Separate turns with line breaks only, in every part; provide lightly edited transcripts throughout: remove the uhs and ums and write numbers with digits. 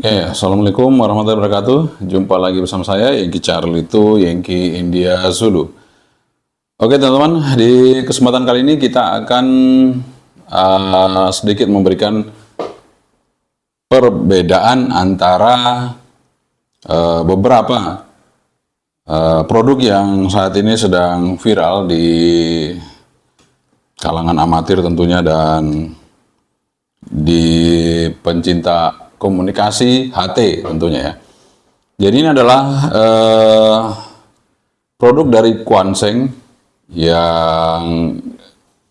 Oke, Assalamualaikum warahmatullahi wabarakatuh. Jumpa lagi bersama saya, Yankee Charlie itu Yankee India Zulu. Oke teman-teman, di kesempatan kali ini kita akan sedikit memberikan perbedaan antara beberapa produk yang saat ini sedang viral di kalangan amatir tentunya dan di pencinta komunikasi HT tentunya ya. Jadi ini adalah produk dari Quanseng yang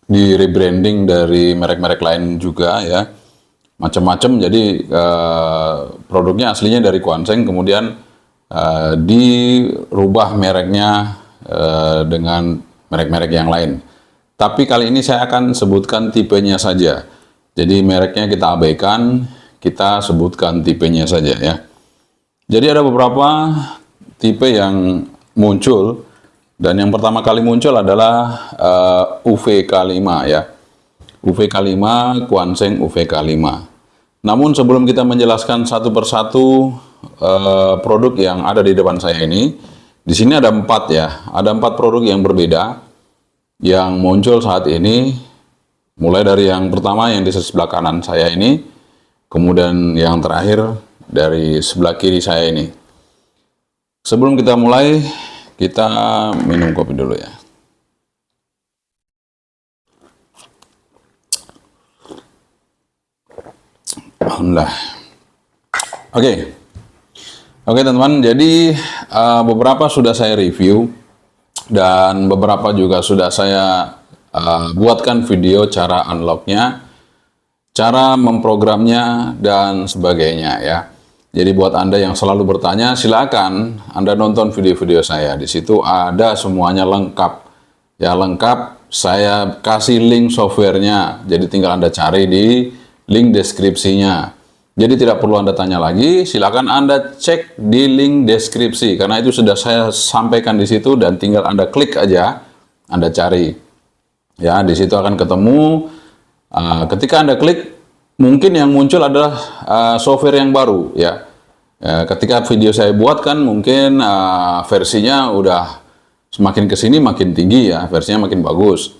di rebranding dari merek-merek lain juga ya, macam-macam. Jadi produknya aslinya dari Quanseng, kemudian dirubah mereknya dengan merek-merek yang lain. Tapi kali ini saya akan sebutkan tipenya saja. Jadi mereknya kita abaikan, kita sebutkan tipenya saja ya. Jadi ada beberapa tipe yang muncul, dan yang pertama kali muncul adalah UVK5 ya. UVK5, Quanseng UVK5. Namun sebelum kita menjelaskan satu persatu produk yang ada di depan saya ini, di sini ada 4 ya. Ada 4 produk yang berbeda yang muncul saat ini. Mulai dari yang pertama yang di sebelah kanan saya ini, kemudian yang terakhir dari sebelah kiri saya ini. Sebelum kita mulai, kita minum kopi dulu ya. Alhamdulillah. Oke teman-teman, jadi beberapa sudah saya review dan beberapa juga sudah saya buatkan video cara unlocknya, cara memprogramnya, dan sebagainya ya. Jadi buat Anda yang selalu bertanya, silakan Anda nonton video-video saya. Di situ ada semuanya lengkap. Ya lengkap, saya kasih link softwarenya. Jadi tinggal Anda cari di link deskripsinya. Jadi tidak perlu Anda tanya lagi, silakan Anda cek di link deskripsi. Karena itu sudah saya sampaikan di situ dan tinggal Anda klik aja, Anda cari. Ya, di situ akan ketemu. Ketika Anda klik, mungkin yang muncul adalah software yang baru ya. Ketika video saya buat kan mungkin versinya udah semakin kesini makin tinggi ya, versinya makin bagus.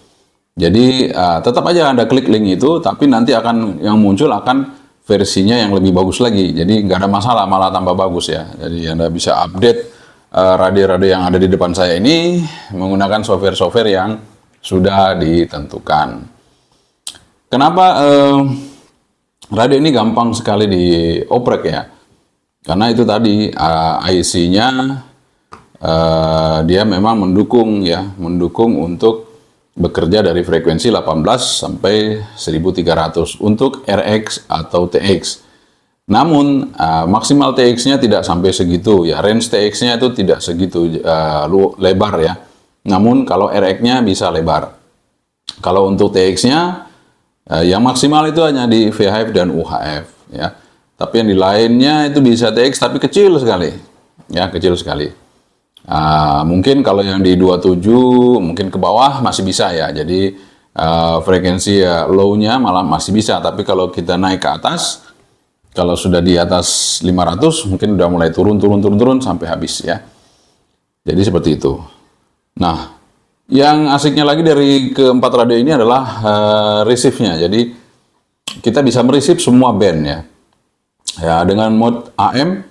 Jadi tetap aja Anda klik link itu, tapi nanti akan yang muncul akan versinya yang lebih bagus lagi. Jadi nggak ada masalah, malah tambah bagus ya. Jadi Anda bisa update radio-radio yang ada di depan saya ini menggunakan software-software yang sudah ditentukan. Kenapa radio ini gampang sekali dioprek ya? Karena itu tadi IC-nya dia memang mendukung ya, mendukung untuk bekerja dari frekuensi 18 sampai 1300 untuk RX atau TX. Namun maksimal TX-nya tidak sampai segitu ya, range TX-nya itu tidak segitu lebar ya. Namun kalau RX-nya bisa lebar. Kalau untuk TX-nya yang maksimal itu hanya di VHF dan UHF ya. Tapi yang di lainnya itu bisa TX tapi kecil sekali. Ya, kecil sekali. Mungkin kalau yang di 27 mungkin ke bawah masih bisa ya. Jadi frekuensi low-nya malah masih bisa, tapi kalau kita naik ke atas, kalau sudah di atas 500 mungkin udah mulai turun sampai habis ya. Jadi seperti itu. Nah, yang asiknya lagi dari keempat radio ini adalah receive-nya. Jadi kita bisa mereceive semua band ya. Ya dengan mode AM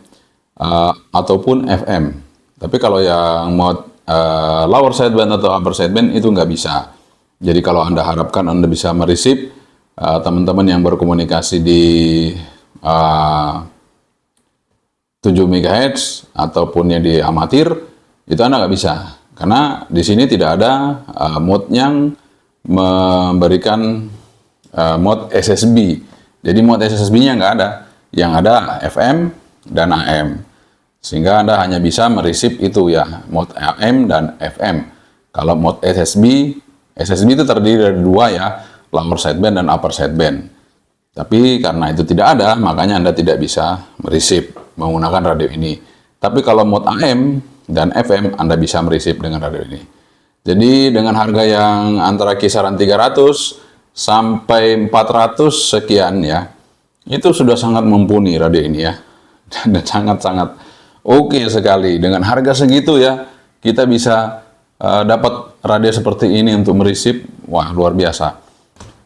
ataupun FM. Tapi kalau yang mode lower sideband atau upper sideband itu nggak bisa. Jadi kalau Anda harapkan Anda bisa mereceive teman-teman yang berkomunikasi di 7 MHz ataupun yang di amatir, itu Anda nggak bisa. Karena di sini tidak ada mode yang memberikan mode SSB. Jadi mode SSB-nya nggak ada. Yang ada FM dan AM. Sehingga Anda hanya bisa mereceive itu ya, mode AM dan FM. Kalau mode SSB itu terdiri dari 2 ya, lower sideband dan upper sideband. Tapi karena itu tidak ada, makanya Anda tidak bisa mereceive menggunakan radio ini. Tapi kalau mode AM dan FM Anda bisa mereceive dengan radio ini. Jadi dengan harga yang antara kisaran 300 sampai 400 sekian ya, itu sudah sangat mumpuni radio ini ya. dan sangat-sangat oke sekali. Dengan harga segitu ya, kita bisa dapat radio seperti ini untuk meresip. Wah, luar biasa.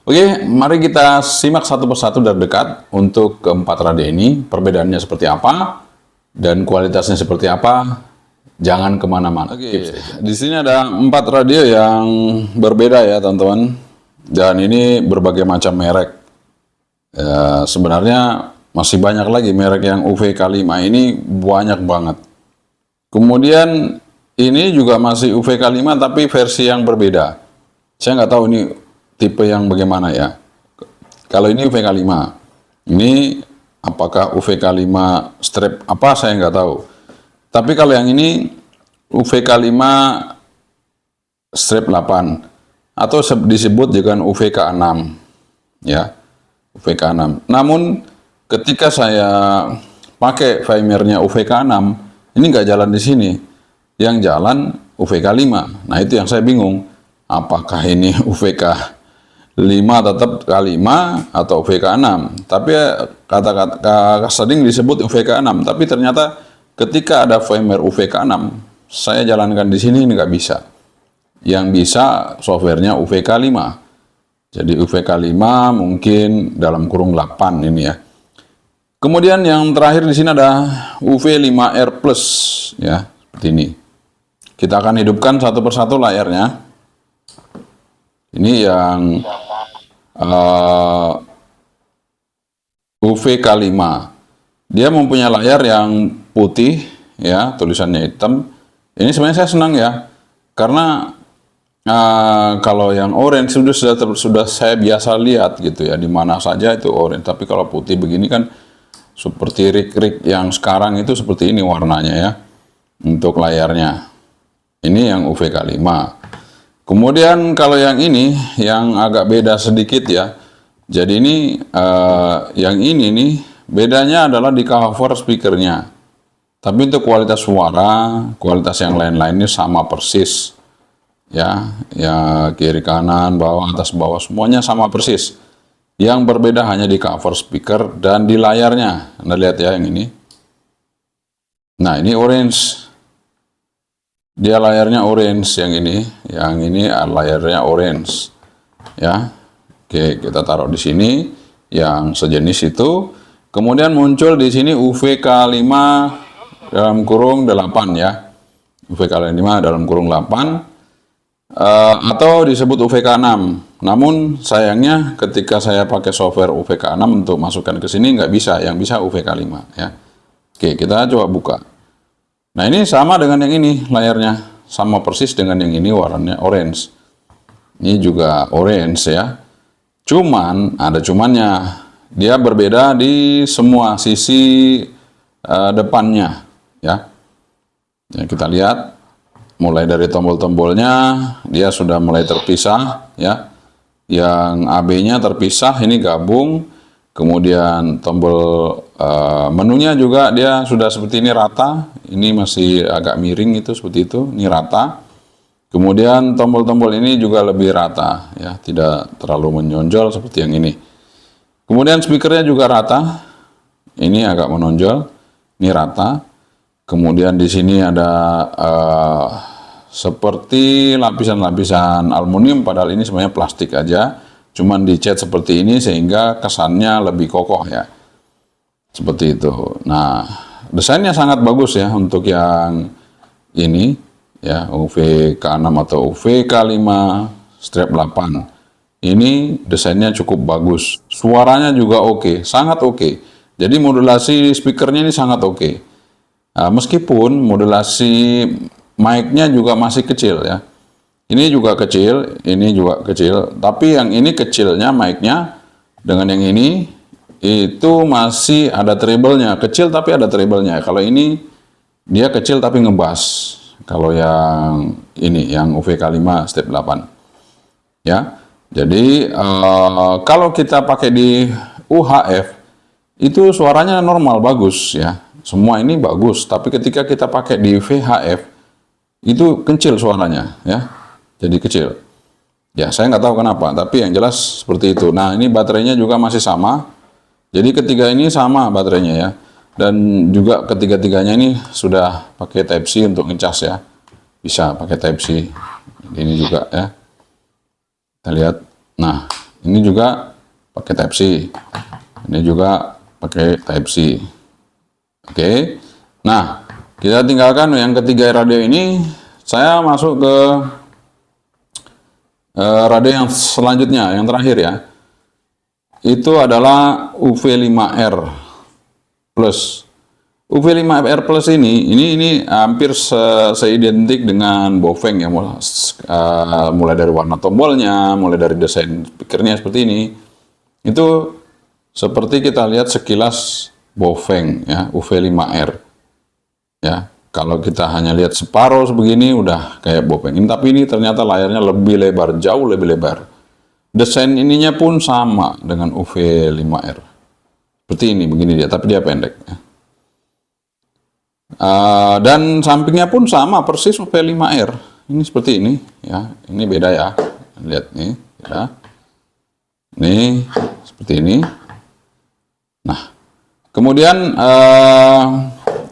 Oke, mari kita simak satu persatu dari dekat untuk keempat radio ini. Perbedaannya seperti apa dan kualitasnya seperti apa. Jangan kemana-mana. Oke, di sini ada 4 radio yang berbeda ya teman-teman. Dan ini berbagai macam merek. Sebenarnya masih banyak lagi merek yang UVK5 ini, banyak banget. Kemudian ini juga masih UVK5 tapi versi yang berbeda. Saya nggak tahu ini tipe yang bagaimana ya. Kalau ini UVK5, ini apakah UVK5 strip apa saya nggak tahu. Tapi kalau yang ini UVK5 strip 8 atau disebut dengan UVK6 ya, UVK6. Namun ketika saya pakai Vaymer-nya UVK6, ini nggak jalan di sini. Yang jalan UVK5. Nah, itu yang saya bingung. Apakah ini UVK5 tetap K5 atau UVK6? Tapi kata-kata sering disebut UVK6, tapi ternyata ketika ada Vaymer UVK6, saya jalankan di sini ini nggak bisa. Yang bisa softwarenya UVK5. Jadi UVK5 mungkin dalam kurung 8 ini ya. Kemudian yang terakhir di sini ada UV5R Plus ya, seperti ini. Kita akan hidupkan satu persatu layarnya. Ini yang UVK5. Dia mempunyai layar yang putih ya, tulisannya hitam. Ini sebenarnya saya senang ya, karena kalau yang orange sudah saya biasa lihat gitu ya, di mana saja itu orange. Tapi kalau putih begini kan seperti rig-rig yang sekarang itu seperti ini warnanya ya, untuk layarnya. Ini yang UVK5. Kemudian kalau yang ini yang agak beda sedikit ya. Jadi ini yang ini nih bedanya adalah di cover speakernya. Tapi untuk kualitas suara, kualitas yang lain-lain ini sama persis. Ya, ya kiri kanan, bawah, atas bawah semuanya sama persis. Yang berbeda hanya di cover speaker dan di layarnya. Anda lihat ya yang ini. Nah, ini orange. Dia layarnya orange yang ini layarnya orange. Ya. Oke, kita taruh di sini yang sejenis itu. Kemudian muncul di sini UVK5 dalam kurung 8 ya. UVK5 dalam kurung 8. Atau disebut UVK6. Namun sayangnya ketika saya pakai software UVK6 untuk masukkan ke sini nggak bisa, yang bisa UVK5 ya. Oke, kita coba buka. Nah, ini sama dengan yang ini layarnya, sama persis dengan yang ini warnanya orange. Ini juga orange ya. Cuman ada cumannya, dia berbeda di semua sisi depannya ya. Ya, kita lihat. Mulai dari tombol-tombolnya dia sudah mulai terpisah ya. Yang AB-nya terpisah, ini gabung. Kemudian tombol menunya juga dia sudah seperti ini rata. Ini masih agak miring itu seperti itu, ini rata. Kemudian tombol-tombol ini juga lebih rata ya, tidak terlalu menonjol seperti yang ini. Kemudian speakernya juga rata. Ini agak menonjol, ini rata. Kemudian di sini ada seperti lapisan-lapisan aluminium, padahal ini sebenarnya plastik aja. Cuman dicat seperti ini sehingga kesannya lebih kokoh ya. Seperti itu. Nah, desainnya sangat bagus ya untuk yang ini ya, UVK6 atau UVK5 strap 8. Ini desainnya cukup bagus. Suaranya juga oke, sangat oke. Jadi modulasi speakernya ini sangat oke. Meskipun modulasi mic-nya juga masih kecil ya. Ini juga kecil, ini juga kecil. Tapi yang ini kecilnya mic-nya dengan yang ini itu masih ada treble-nya. Kecil tapi ada treble-nya. Kalau ini dia kecil tapi ngebass. Kalau yang ini, yang UVK5 step 8. Ya. Jadi kalau kita pakai di UHF itu suaranya normal, bagus ya. Semua ini bagus, tapi ketika kita pakai di VHF itu kecil suaranya ya, jadi kecil ya. Saya nggak tahu kenapa, tapi yang jelas seperti itu. Nah, ini baterainya juga masih sama, jadi ketiga ini sama baterainya ya. Dan juga ketiga-tiganya ini sudah pakai Type C untuk ngecas ya. Bisa pakai Type C. Ini juga ya. Kita lihat. Nah, ini juga pakai Type C. Ini juga pakai Type C. Oke. Nah, kita tinggalkan yang ketiga radio ini. Saya masuk ke radio yang selanjutnya, yang terakhir ya. Itu adalah UV5R Plus. UV5R Plus ini hampir seidentik dengan Baofeng ya, mulai dari warna tombolnya, mulai dari desain speakernya seperti ini. Itu seperti kita lihat sekilas Baofeng ya, UV5R ya. Kalau kita hanya lihat separuh sebegini udah kayak Baofeng ini, tapi ini ternyata layarnya lebih lebar, jauh lebih lebar. Desain ininya pun sama dengan UV5R. Seperti ini, begini dia, tapi dia pendek ya. Dan sampingnya pun sama persis UV5R. Ini seperti ini ya. Ini beda ya. Lihat nih ya. Ini seperti ini. Nah, kemudian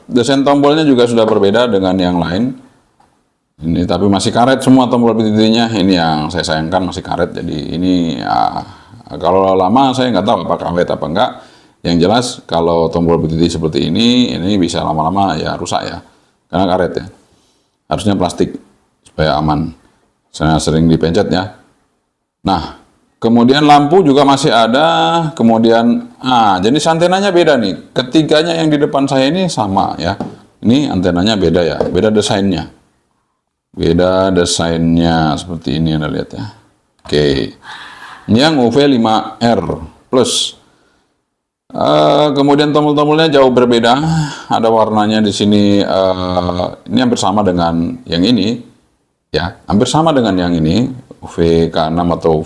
desain tombolnya juga sudah berbeda dengan yang lain. Ini tapi masih karet semua tombol PTT-nya. Ini yang saya sayangkan, masih karet. Jadi ini ya, kalau lama saya nggak tahu apakah awet apa enggak. Yang jelas kalau tombol PTT seperti ini bisa lama-lama ya rusak ya, karena karet ya. Harusnya plastik supaya aman. Saya sering dipencet ya. Nah, kemudian lampu juga masih ada. Kemudian jenis antenanya beda nih. Ketiganya yang di depan saya ini sama ya. Ini antenanya beda ya, beda desainnya. Beda desainnya seperti ini Anda lihat ya. Oke. Ini yang UV5R Plus. Kemudian tombol-tombolnya jauh berbeda. Ada warnanya di sini. Ini hampir sama dengan yang ini, ya. Hampir sama dengan yang ini, UVK6 atau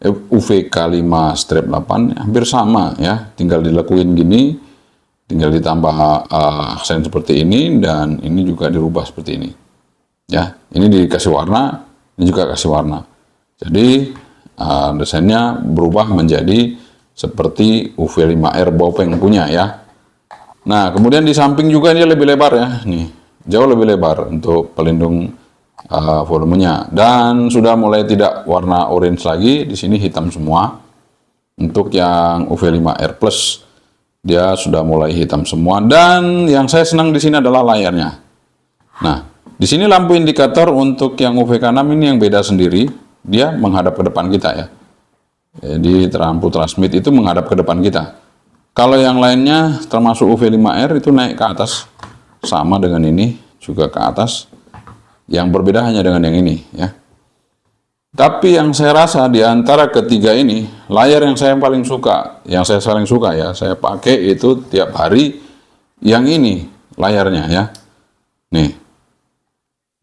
UVK5-8, hampir sama ya. Tinggal dilekuin gini, tinggal ditambah aksen seperti ini, dan ini juga dirubah seperti ini. Ya, ini dikasih warna, ini juga kasih warna. Jadi desainnya berubah menjadi seperti UV5R Baofeng punya ya. Nah, kemudian di samping juga dia lebih lebar ya, nih jauh lebih lebar untuk pelindung volumenya, dan sudah mulai tidak warna orange lagi. Di sini hitam semua. Untuk yang UV5R Plus dia sudah mulai hitam semua, dan yang saya senang di sini adalah layarnya. Nah, di sini lampu indikator untuk yang UVK6 ini yang beda sendiri, dia menghadap ke depan kita ya. Jadi lampu transmit itu menghadap ke depan kita. Kalau yang lainnya termasuk UV5R itu naik ke atas, sama dengan ini juga ke atas. Yang berbeda hanya dengan yang ini ya. Tapi yang saya rasa di antara ketiga ini, layar yang saya paling suka, ya, saya pakai itu tiap hari, yang ini layarnya ya. Nih,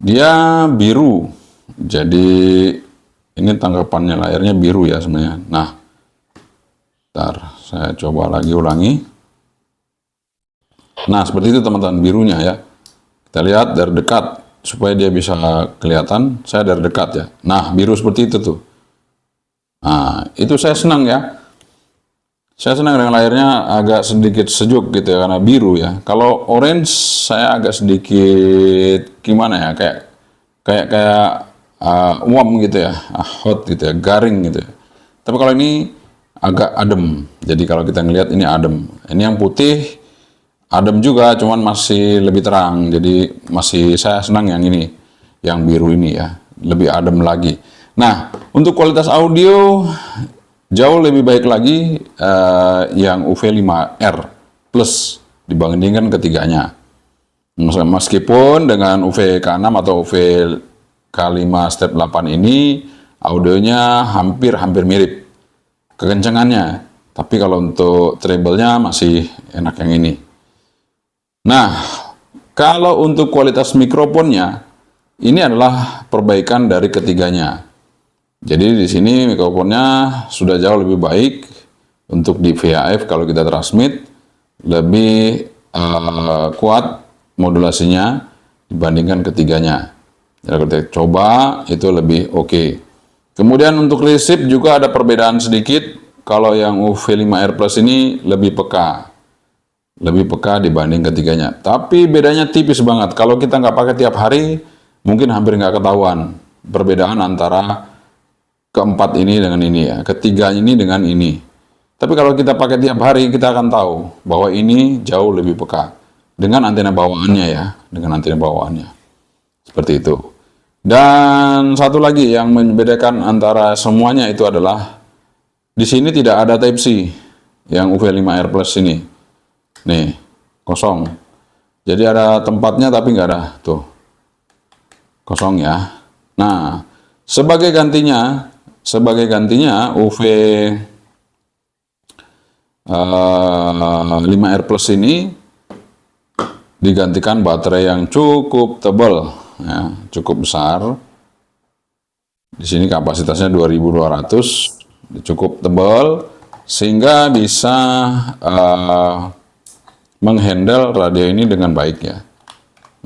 dia biru, jadi ini tanggapannya layarnya biru ya sebenarnya. Nah, ntar saya coba lagi ulangi. Nah, seperti itu teman-teman, birunya ya. Kita lihat dari dekat supaya dia bisa kelihatan. Saya dari dekat ya. Nah, biru seperti itu tuh. Nah, itu saya senang ya. Saya senang dengan layarnya agak sedikit sejuk gitu ya, karena biru ya. Kalau orange saya agak sedikit gimana ya, kayak warm gitu ya, hot gitu ya, garing gitu ya. Tapi kalau ini agak adem. Jadi kalau kita ngelihat ini adem. Ini yang putih adem juga, cuman masih lebih terang. Jadi masih saya senang yang ini, yang biru ini ya, lebih adem lagi. Nah, untuk kualitas audio jauh lebih baik lagi yang UV5R Plus dibandingkan ketiganya. Meskipun dengan UVK6 atau UVK5-8 ini audionya hampir mirip kekencangannya, tapi kalau untuk treble-nya masih enak yang ini. Nah, kalau untuk kualitas mikrofonnya, ini adalah perbaikan dari ketiganya. Jadi di sini mikrofonnya sudah jauh lebih baik. Untuk di VHF kalau kita transmit lebih kuat modulasinya dibandingkan ketiganya. Jadi kita coba itu lebih oke. Kemudian untuk receive juga ada perbedaan sedikit. Kalau yang UV5R Plus ini lebih peka. lebih peka dibanding ketiganya. Tapi bedanya tipis banget. Kalau kita nggak pakai tiap hari, mungkin hampir nggak ketahuan perbedaan antara keempat ini dengan ini ya, ketiga ini dengan ini. Tapi kalau kita pakai tiap hari, kita akan tahu bahwa ini jauh lebih peka dengan antena bawaannya ya, dengan antena bawaannya. Seperti itu. Dan satu lagi yang membedakan antara semuanya itu adalah di sini tidak ada Type C yang UV5R Plus ini. Nih, kosong. Jadi ada tempatnya tapi nggak ada. Tuh, kosong ya. Nah, sebagai gantinya UV 5R Plus ini digantikan baterai yang cukup tebal, ya, cukup besar. Di sini kapasitasnya 2200, cukup tebal sehingga bisa menghandle radio ini dengan baik ya,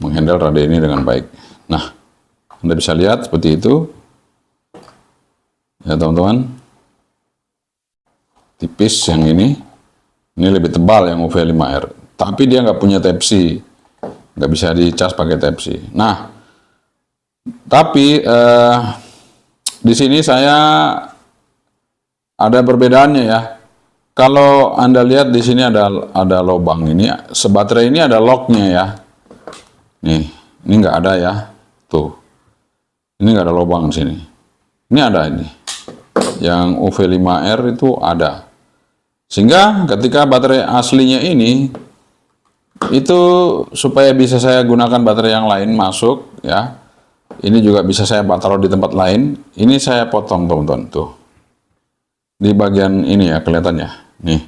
menghandle radio ini dengan baik. Nah, Anda bisa lihat seperti itu, ya teman-teman. Tipis yang ini lebih tebal yang UV5R, tapi dia nggak punya Type C, nggak bisa dicas pakai Type C. Nah, tapi di sini saya ada perbedaannya ya. Kalau Anda lihat di sini ada lubang ini, sebaterai ini ada locknya ya. Nih, ini nggak ada ya. Tuh, ini nggak ada lubang di sini. Ini ada ini. Yang UV5R itu ada. Sehingga ketika baterai aslinya ini, itu supaya bisa saya gunakan baterai yang lain masuk ya. Ini juga bisa saya taruh di tempat lain. Ini saya potong teman-teman tuh. Di bagian ini ya kelihatannya. Nih.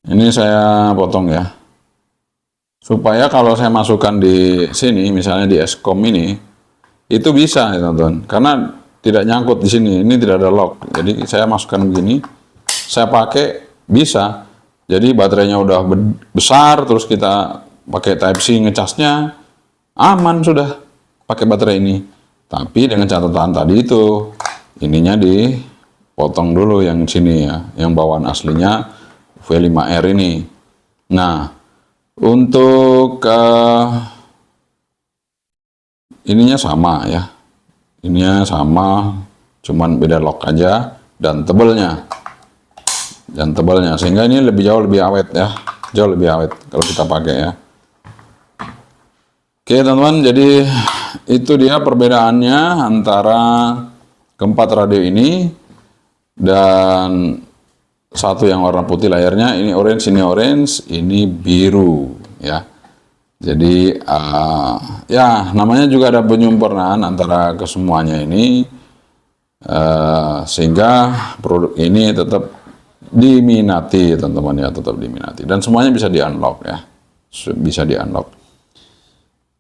Ini saya potong ya. Supaya kalau saya masukkan di sini, misalnya di Eskom ini, itu bisa ya teman-teman. Karena tidak nyangkut di sini. Ini tidak ada lock. Jadi saya masukkan begini, saya pakai bisa. Jadi baterainya udah besar, terus kita pakai Type C ngecasnya, aman sudah pakai baterai ini. Tapi dengan catatan tadi itu, ininya dipotong dulu yang sini ya, yang bawaan aslinya V5R ini. Nah, untuk ininya sama ya, ininya sama, cuman beda lock aja dan tebelnya. Sehingga ini jauh lebih awet ya, jauh lebih awet kalau kita pakai ya. Oke teman-teman, jadi itu dia perbedaannya antara keempat radio ini, dan satu yang warna putih layarnya, ini orange, ini biru ya. Jadi ya namanya juga ada penyempurnaan antara kesemuanya ini, sehingga produk ini tetap diminati teman-teman ya, tetap diminati, dan semuanya bisa di unlock ya, bisa di unlock.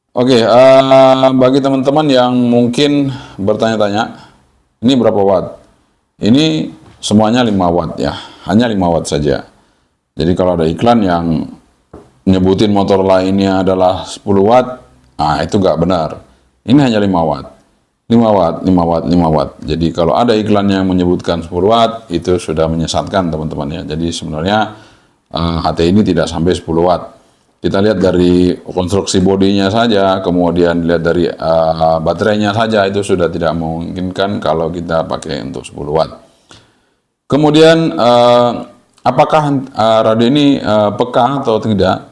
Oke, bagi teman-teman yang mungkin bertanya-tanya, ini berapa watt? Ini semuanya 5 watt ya, hanya 5 watt saja. Jadi kalau ada iklan yang nyebutin motor lainnya adalah 10 watt, nah itu nggak benar. Ini hanya 5 watt. 5 watt, 5 watt, 5 watt. Jadi kalau ada iklan yang menyebutkan 10 watt, itu sudah menyesatkan teman-teman ya. Jadi sebenarnya HT ini tidak sampai 10 watt. Kita lihat dari konstruksi bodinya saja, kemudian lihat dari baterainya saja, itu sudah tidak memungkinkan kalau kita pakai untuk 10 watt. Kemudian apakah radio ini peka atau tidak?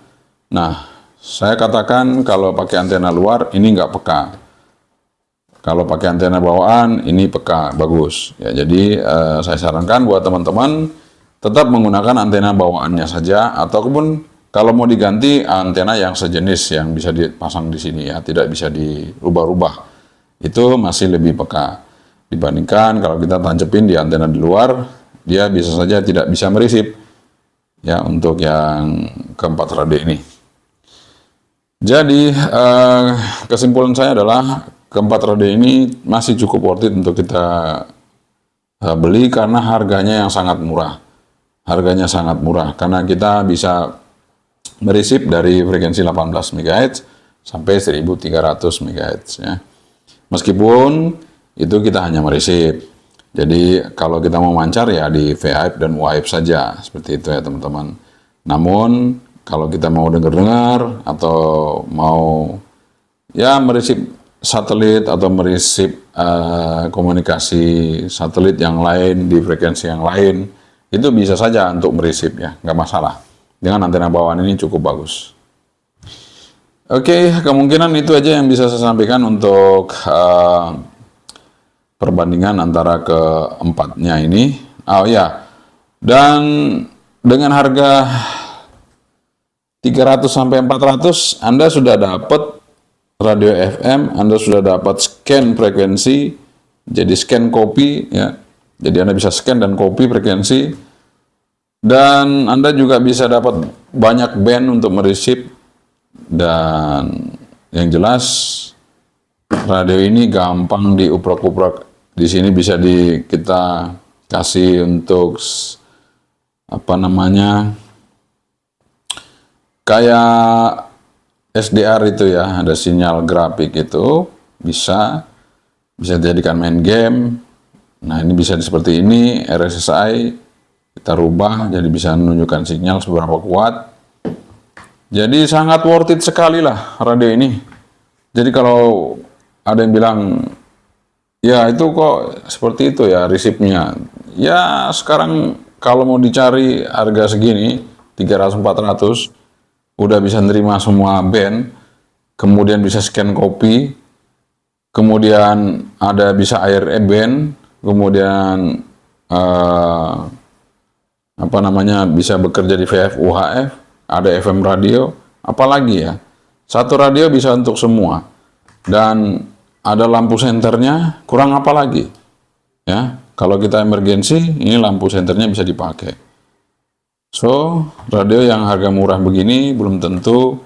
Nah, saya katakan kalau pakai antena luar ini nggak peka. Kalau pakai antena bawaan ini peka, bagus. Ya, jadi saya sarankan buat teman-teman tetap menggunakan antena bawaannya saja, ataupun kalau mau diganti antena yang sejenis yang bisa dipasang di sini ya, tidak bisa dirubah-rubah. Itu masih lebih peka dibandingkan kalau kita tancepin di antena di luar, dia bisa saja tidak bisa merisip ya untuk yang keempat radio ini. Jadi kesimpulan saya adalah keempat radio ini masih cukup worth it untuk kita beli karena harganya yang sangat murah. Harganya sangat murah karena kita bisa merisip dari frekuensi 18 MHz sampai 1300 MHz ya. Meskipun itu kita hanya merisip. Jadi kalau kita mau mancar ya di VHF dan UHF saja, seperti itu ya teman-teman. Namun kalau kita mau dengar-dengar atau mau ya meresip satelit atau meresip komunikasi satelit yang lain di frekuensi yang lain, itu bisa saja untuk meresip ya, nggak masalah. Dengan antena bawaan ini cukup bagus. Oke, kemungkinan itu aja yang bisa saya sampaikan untuk perbandingan antara keempatnya ini. Oh ya, dan dengan harga 300 sampai 400 Anda sudah dapat radio FM, Anda sudah dapat scan frekuensi, jadi scan copy ya. Jadi Anda bisa scan dan copy frekuensi, dan Anda juga bisa dapat banyak band untuk meresip, dan yang jelas radio ini gampang diuprek-uprek. Di sini bisa kita kasih untuk apa namanya, kayak SDR itu ya, ada sinyal grafik itu bisa dijadikan main game. Nah, ini bisa seperti ini, RSSI kita rubah jadi bisa menunjukkan sinyal seberapa kuat. Jadi sangat worth it sekali lah radio ini. Jadi kalau ada yang bilang ya itu kok seperti itu ya resipnya, ya sekarang kalau mau dicari harga segini 300-400 udah bisa nerima semua band, kemudian bisa scan copy, kemudian ada bisa ARE band, kemudian apa namanya, bisa bekerja di VF UHF, ada FM radio, apalagi ya, satu radio bisa untuk semua, dan ada lampu senternya, kurang apa lagi ya. Kalau kita emergensi, ini lampu senternya bisa dipakai. So, radio yang harga murah begini belum tentu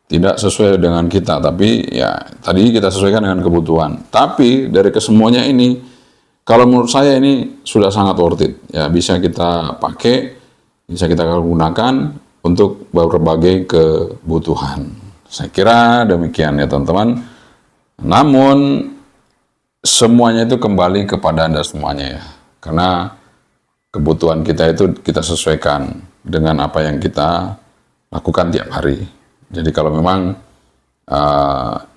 tidak sesuai dengan kita, tapi ya tadi kita sesuaikan dengan kebutuhan. Tapi dari kesemuanya ini, kalau menurut saya ini sudah sangat worth it. Ya, bisa kita pakai, bisa kita gunakan untuk berbagai kebutuhan. Saya kira demikian ya teman-teman. Namun semuanya itu kembali kepada Anda semuanya ya. Karena kebutuhan kita itu kita sesuaikan dengan apa yang kita lakukan tiap hari. Jadi kalau memang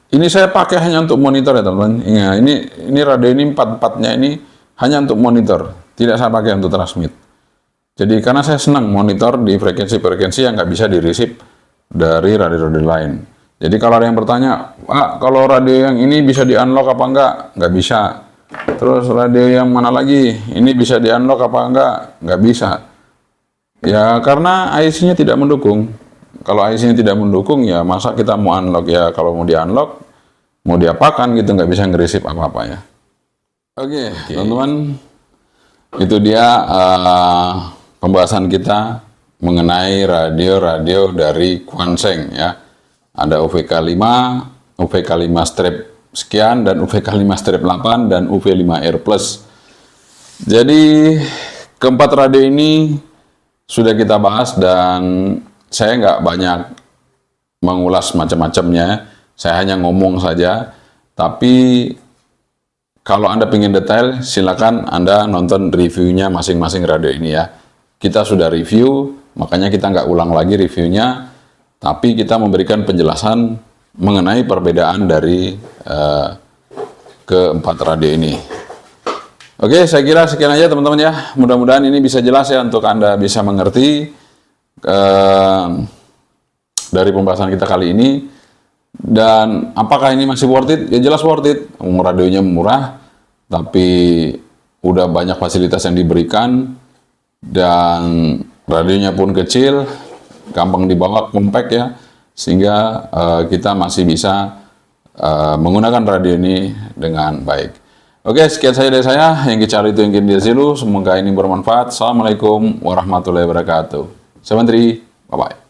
ini saya pakai hanya untuk monitor ya teman-teman. Ini radio ini 4-4-nya ini hanya untuk monitor, tidak saya pakai untuk transmit. Jadi karena saya senang monitor di frekuensi-frekuensi yang nggak bisa diresip dari radio-radio lain. Jadi kalau ada yang bertanya, Pak, kalau radio yang ini bisa di-unlock apa enggak? Nggak bisa. Terus radio yang mana lagi? Ini bisa di-unlock apa enggak? Nggak bisa. Ya karena IC-nya tidak mendukung. Kalau IC-nya tidak mendukung ya masa kita mau unlock ya, kalau mau di-unlock mau diapakan gitu, nggak bisa ngeresip apa-apa ya. Oke, teman-teman, itu dia pembahasan kita mengenai radio-radio dari Quanseng ya. Ada UVK5, UVK5 strip sekian, dan UVK5 strip 8, dan UV5R+. Jadi keempat radio ini sudah kita bahas, dan saya nggak banyak mengulas macam-macamnya, saya hanya ngomong saja. Tapi kalau Anda ingin detail, silakan Anda nonton reviewnya masing-masing radio ini ya. Kita sudah review, makanya kita nggak ulang lagi reviewnya, tapi kita memberikan penjelasan mengenai perbedaan dari keempat radio ini. Oke, saya kira sekian aja teman-teman ya. Mudah-mudahan ini bisa jelas ya untuk Anda bisa mengerti dari pembahasan kita kali ini. Dan apakah ini masih worth it? Ya jelas worth it. Radionya murah, tapi udah banyak fasilitas yang diberikan, dan radionya pun kecil, gampang dibawa, compact ya, sehingga kita masih bisa menggunakan radio ini dengan baik. Oke, sekian saja dari saya. Yang dicari itu yang disilu. Semoga ini bermanfaat. Assalamualaikum warahmatullahi wabarakatuh. Saya Menteri, bye-bye.